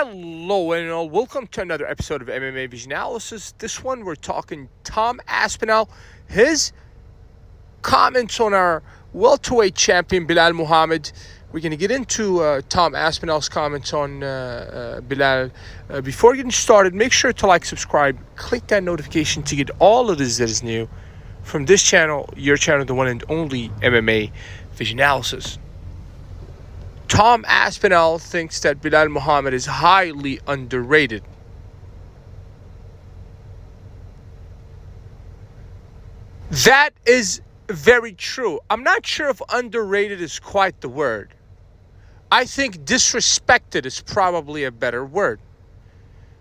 Hello and welcome to another episode of MMA Vision Analysis. This one we're talking Tom Aspinall, his comments on our welterweight champion Belal Muhammad. We're going to get into Tom Aspinall's comments on Belal. Before getting started, make sure to like, subscribe, click that notification to get all of this that is new from this channel, your channel, the one and only MMA Vision Analysis. Tom Aspinall thinks that Belal Muhammad is highly underrated. That is very true. I'm not sure if underrated is quite the word. I think disrespected is probably a better word.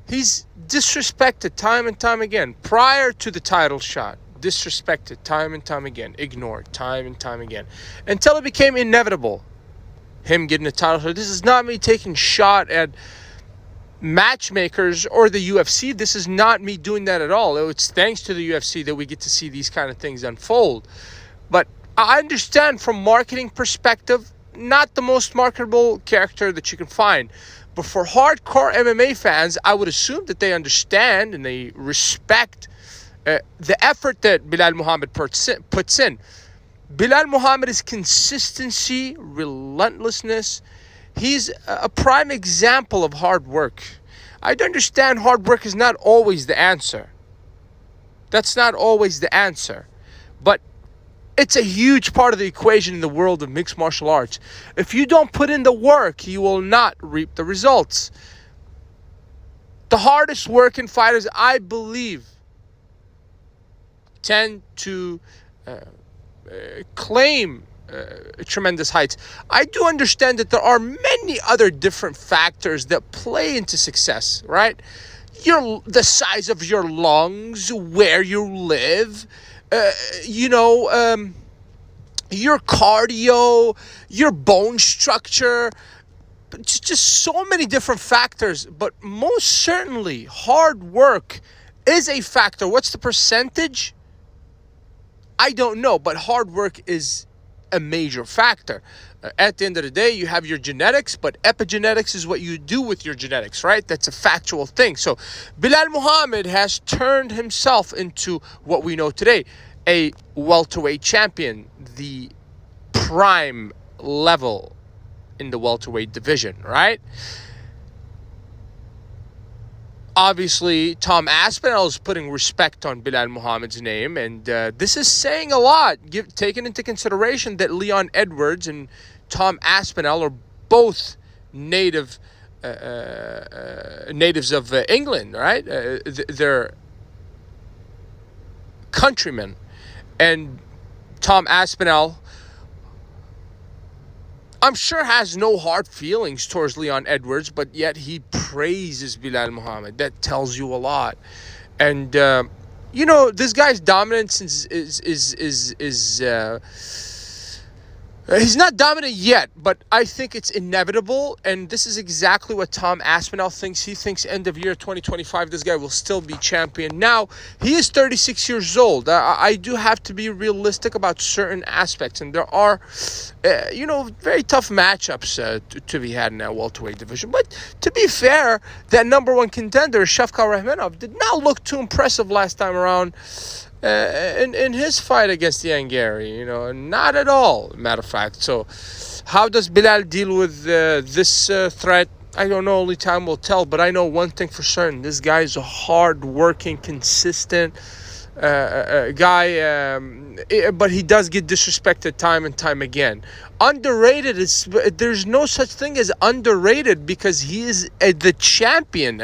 He's disrespected time and time again. Prior to the title shot, disrespected time and time again. Ignored time and time again. Until it became inevitable. Him getting a title shot. This is not me taking shot at matchmakers or the UFC. This is not me doing that at all. It's thanks to the UFC that we get to see these kind of things unfold. But I understand from marketing perspective, not the most marketable character that you can find. But for hardcore MMA fans, I would assume that they understand and they respect the effort that Belal Muhammad puts in. Belal Muhammad is consistency, relentlessness. He's a prime example of hard work. I understand hard work is not always the answer. That's not always the answer. But it's a huge part of the equation in the world of mixed martial arts. If you don't put in the work, you will not reap the results. The hardest working fighters, I believe, tend to claim tremendous heights. I do understand that there are many other different factors that play into success, right? The size of your lungs, where you live, your cardio, your bone structure, just so many different factors. But most certainly, hard work is a factor. What's the percentage? I don't know, but hard work is a major factor. At the end of the day, you have your genetics, but epigenetics is what you do with your genetics, right? That's a factual thing. So Belal Muhammad has turned himself into what we know today, a welterweight champion, the prime level in the welterweight division, right? Obviously, Tom Aspinall is putting respect on Belal Muhammad's name, and this is saying a lot, taking into consideration that Leon Edwards and Tom Aspinall are both natives of England, right? They're countrymen, and Tom Aspinall, I'm sure, has no hard feelings towards Leon Edwards, but yet he praises Belal Muhammad. That tells you a lot. And this guy's dominance is he's not dominant yet, but I think it's inevitable, and this is exactly what Tom Aspinall thinks. He thinks end of year 2025, this guy will still be champion. Now, he is 36 years old. I do have to be realistic about certain aspects, and there are, very tough matchups to be had in that welterweight division. But to be fair, that number one contender, Shavkat Rakhmonov, did not look too impressive last time around. In his fight against the Hungary, not at all, matter of fact. So how does Belal deal with this threat? I don't know, only time will tell, but I know one thing for certain. This guy is a hard-working, consistent guy, but he does get disrespected time and time again. Underrated there's no such thing as underrated because he is the champion.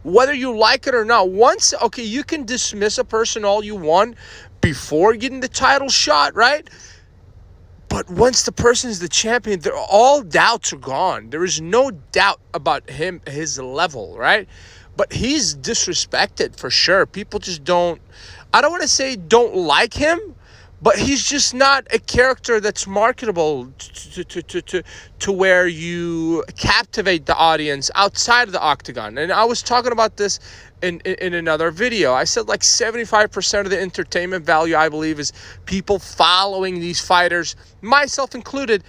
Whether you like it or not, you can dismiss a person all you want before getting the title shot, right? But once the person is the champion, all doubts are gone. There is no doubt about his level, right? But he's disrespected for sure. People just I don't want to say don't like him, but he's just not a character that's marketable to where you captivate the audience outside of the octagon. And I was talking about this in another video. I said like 75% of the entertainment value, I believe, is people following these fighters, myself included,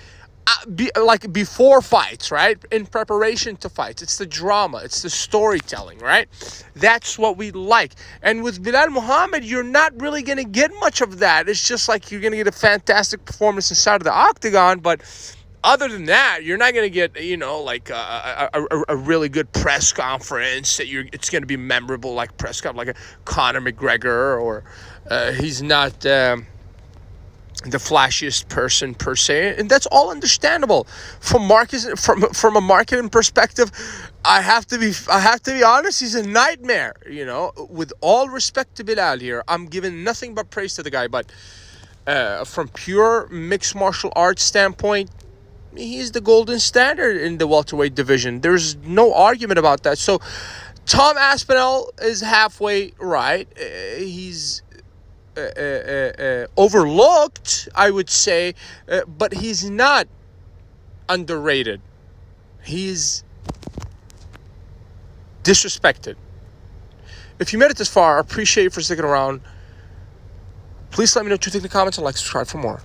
like before fights, right? In preparation to fights. It's the drama. It's the storytelling, right? That's what we like. And with Belal Muhammad, you're not really going to get much of that. It's just like you're going to get a fantastic performance inside of the octagon, but other than that, you're not going to get, like a really good press conference that it's going to be memorable, like press conference, like a Conor McGregor, or he's not the flashiest person per se, and that's all understandable. From a marketing perspective, I have to be honest. He's a nightmare. With all respect to Belal here, I'm giving nothing but praise to the guy, but from pure mixed martial arts standpoint, he's the golden standard in the welterweight division. There's no argument about that. So Tom Aspinall is halfway right. He's overlooked, I would say, but he's not underrated. He's disrespected. If you made it this far, I appreciate you for sticking around. Please let me know what you think in the comments and like, subscribe for more.